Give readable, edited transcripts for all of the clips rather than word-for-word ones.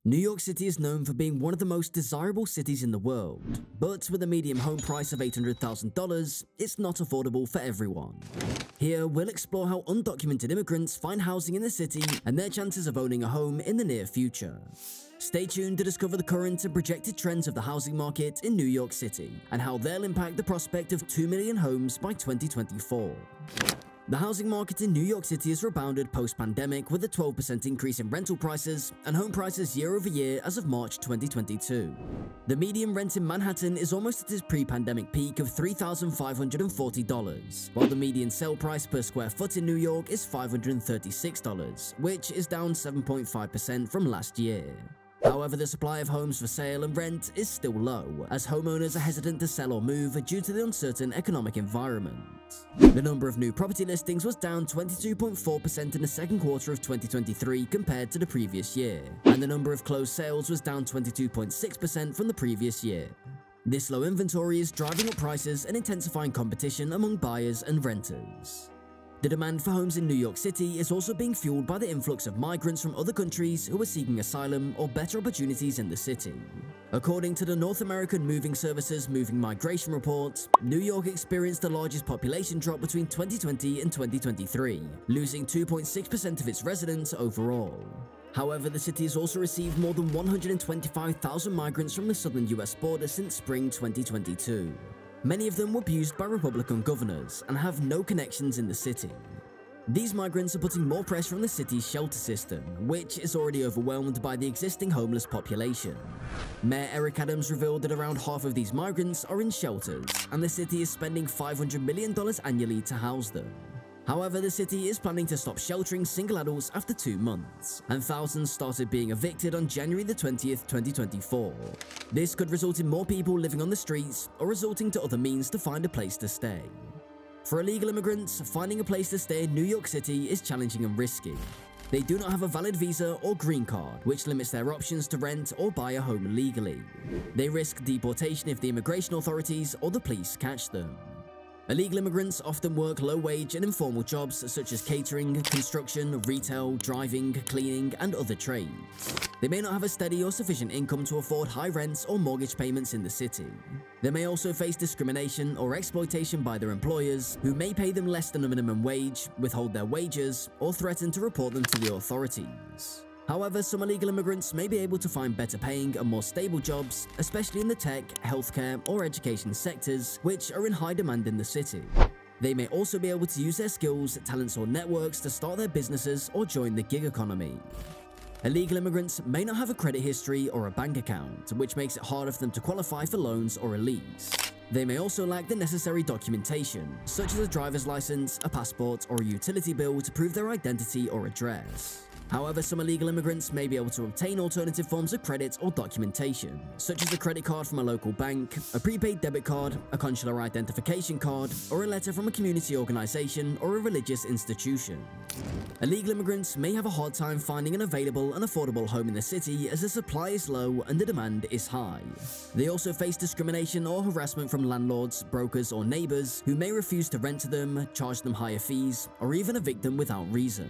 New York City is known for being one of the most desirable cities in the world, but with a median home price of $800,000, it's not affordable for everyone. Here, we'll explore how undocumented immigrants find housing in the city and their chances of owning a home in the near future. Stay tuned to discover the current and projected trends of the housing market in New York City and how they'll impact the prospect of 2 million homes by 2024. The housing market in New York City has rebounded post-pandemic with a 12% increase in rental prices and home prices year over year as of March 2022. The median rent in Manhattan is almost at its pre-pandemic peak of $3,540, while the median sale price per square foot in New York is $536, which is down 7.5% from last year. However, the supply of homes for sale and rent is still low, as homeowners are hesitant to sell or move due to the uncertain economic environment. The number of new property listings was down 22.4% in the second quarter of 2023 compared to the previous year, and the number of closed sales was down 22.6% from the previous year. This low inventory is driving up prices and intensifying competition among buyers and renters. The demand for homes in New York City is also being fueled by the influx of migrants from other countries who are seeking asylum or better opportunities in the city. According to the North American Moving Services Moving Migration Report, New York experienced the largest population drop between 2020 and 2023, losing 2.6% of its residents overall. However, the city has also received more than 125,000 migrants from the southern US border since spring 2022. Many of them were abused by Republican governors and have no connections in the city. These migrants are putting more pressure on the city's shelter system, which is already overwhelmed by the existing homeless population. Mayor Eric Adams revealed that around half of these migrants are in shelters, and the city is spending $500 million annually to house them. However, the city is planning to stop sheltering single adults after 2 months, and thousands started being evicted on January 20th, 2024. This could result in more people living on the streets or resorting to other means to find a place to stay. For illegal immigrants, finding a place to stay in New York City is challenging and risky. They do not have a valid visa or green card, which limits their options to rent or buy a home legally. They risk deportation if the immigration authorities or the police catch them. Illegal immigrants often work low-wage and informal jobs such as catering, construction, retail, driving, cleaning, and other trades. They may not have a steady or sufficient income to afford high rents or mortgage payments in the city. They may also face discrimination or exploitation by their employers, who may pay them less than a minimum wage, withhold their wages, or threaten to report them to the authorities. However, some illegal immigrants may be able to find better paying and more stable jobs, especially in the tech, healthcare, or education sectors, which are in high demand in the city. They may also be able to use their skills, talents, or networks to start their businesses or join the gig economy. Illegal immigrants may not have a credit history or a bank account, which makes it harder for them to qualify for loans or a lease. They may also lack the necessary documentation, such as a driver's license, a passport, or a utility bill to prove their identity or address. However, some illegal immigrants may be able to obtain alternative forms of credit or documentation, such as a credit card from a local bank, a prepaid debit card, a consular identification card, or a letter from a community organization or a religious institution. Illegal immigrants may have a hard time finding an available and affordable home in the city as the supply is low and the demand is high. They also face discrimination or harassment from landlords, brokers, or neighbors who may refuse to rent to them, charge them higher fees, or even evict them without reason.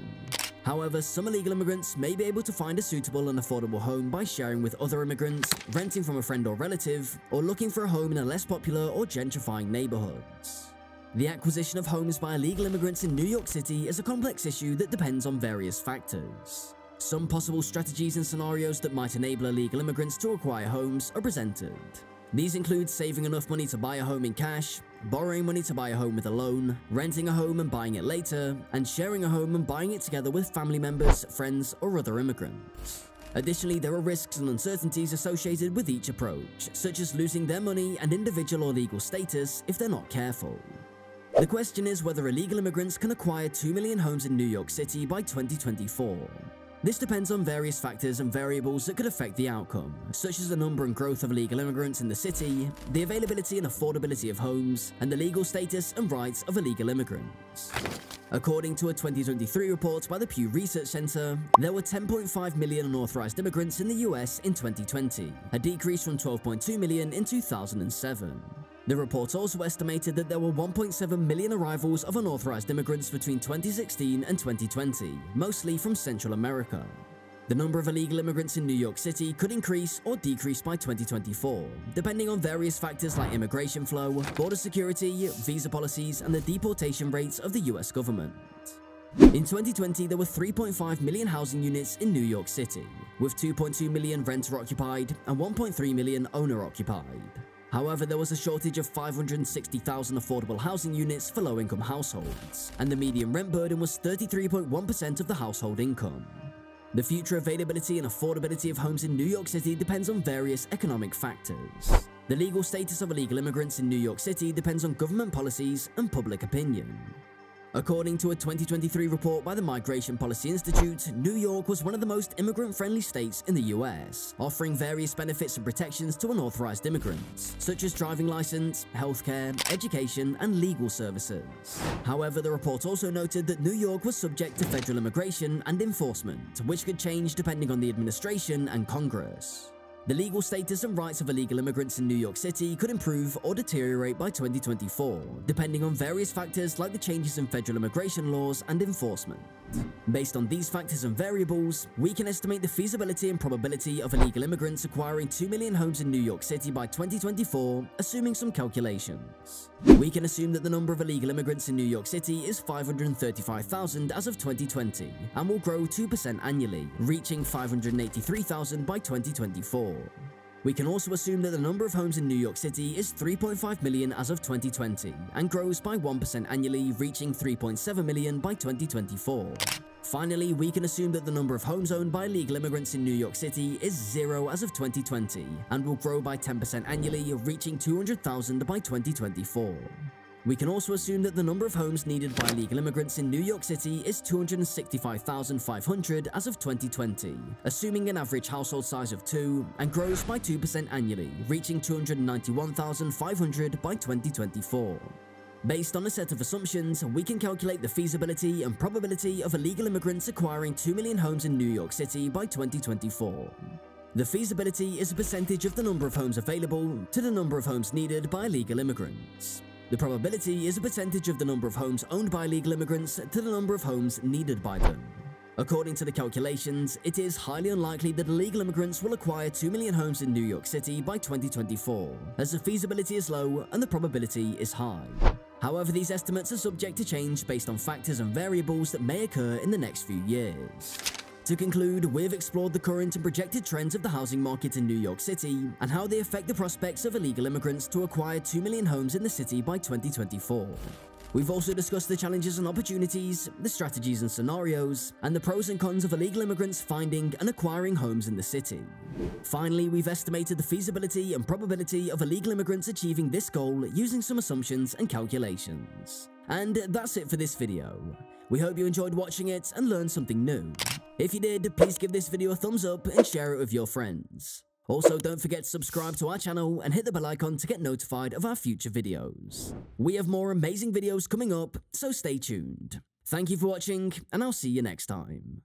However, some illegal immigrants may be able to find a suitable and affordable home by sharing with other immigrants, renting from a friend or relative, or looking for a home in a less popular or gentrifying neighborhoods. The acquisition of homes by illegal immigrants in New York City is a complex issue that depends on various factors. Some possible strategies and scenarios that might enable illegal immigrants to acquire homes are presented. These include saving enough money to buy a home in cash, borrowing money to buy a home with a loan, renting a home and buying it later, and sharing a home and buying it together with family members, friends, or other immigrants. Additionally, there are risks and uncertainties associated with each approach, such as losing their money and individual or legal status if they're not careful. The question is whether illegal immigrants can acquire 2 million homes in New York City by 2024. This depends on various factors and variables that could affect the outcome, such as the number and growth of illegal immigrants in the city, the availability and affordability of homes, and the legal status and rights of illegal immigrants. According to a 2023 report by the Pew Research Center, there were 10.5 million unauthorized immigrants in the US in 2020, a decrease from 12.2 million in 2007. The report also estimated that there were 1.7 million arrivals of unauthorized immigrants between 2016 and 2020, mostly from Central America. The number of illegal immigrants in New York City could increase or decrease by 2024, depending on various factors like immigration flow, border security, visa policies, and the deportation rates of the US government. In 2020, there were 3.5 million housing units in New York City, with 2.2 million renter-occupied and 1.3 million owner-occupied. However, there was a shortage of 560,000 affordable housing units for low-income households, and the median rent burden was 33.1% of the household income. The future availability and affordability of homes in New York City depends on various economic factors. The legal status of illegal immigrants in New York City depends on government policies and public opinion. According to a 2023 report by the Migration Policy Institute, New York was one of the most immigrant-friendly states in the US, offering various benefits and protections to unauthorized immigrants, such as driving license, healthcare, education, and legal services. However, the report also noted that New York was subject to federal immigration and enforcement, which could change depending on the administration and Congress. The legal status and rights of illegal immigrants in New York City could improve or deteriorate by 2024, depending on various factors like the changes in federal immigration laws and enforcement. Based on these factors and variables, we can estimate the feasibility and probability of illegal immigrants acquiring 2 million homes in New York City by 2024, assuming some calculations. We can assume that the number of illegal immigrants in New York City is 535,000 as of 2020, and will grow 2% annually, reaching 583,000 by 2024. We can also assume that the number of homes in New York City is 3.5 million as of 2020, and grows by 1% annually, reaching 3.7 million by 2024. Finally, we can assume that the number of homes owned by illegal immigrants in New York City is 0 as of 2020, and will grow by 10% annually, reaching 200,000 by 2024. We can also assume that the number of homes needed by illegal immigrants in New York City is 265,500 as of 2020, assuming an average household size of 2, and grows by 2% annually, reaching 291,500 by 2024. Based on a set of assumptions, we can calculate the feasibility and probability of illegal immigrants acquiring 2 million homes in New York City by 2024. The feasibility is a percentage of the number of homes available to the number of homes needed by illegal immigrants. The probability is a percentage of the number of homes owned by illegal immigrants to the number of homes needed by them. According to the calculations, it is highly unlikely that illegal immigrants will acquire 2 million homes in New York City by 2024, as the feasibility is low and the probability is high. However, these estimates are subject to change based on factors and variables that may occur in the next few years. To conclude, we've explored the current and projected trends of the housing market in New York City and how they affect the prospects of illegal immigrants to acquire 2 million homes in the city by 2024. We've also discussed the challenges and opportunities, the strategies and scenarios, and the pros and cons of illegal immigrants finding and acquiring homes in the city. Finally, we've estimated the feasibility and probability of illegal immigrants achieving this goal using some assumptions and calculations. And that's it for this video. We hope you enjoyed watching it and learned something new. If you did, please give this video a thumbs up and share it with your friends. Also, don't forget to subscribe to our channel and hit the bell icon to get notified of our future videos. We have more amazing videos coming up, so stay tuned. Thank you for watching, and I'll see you next time.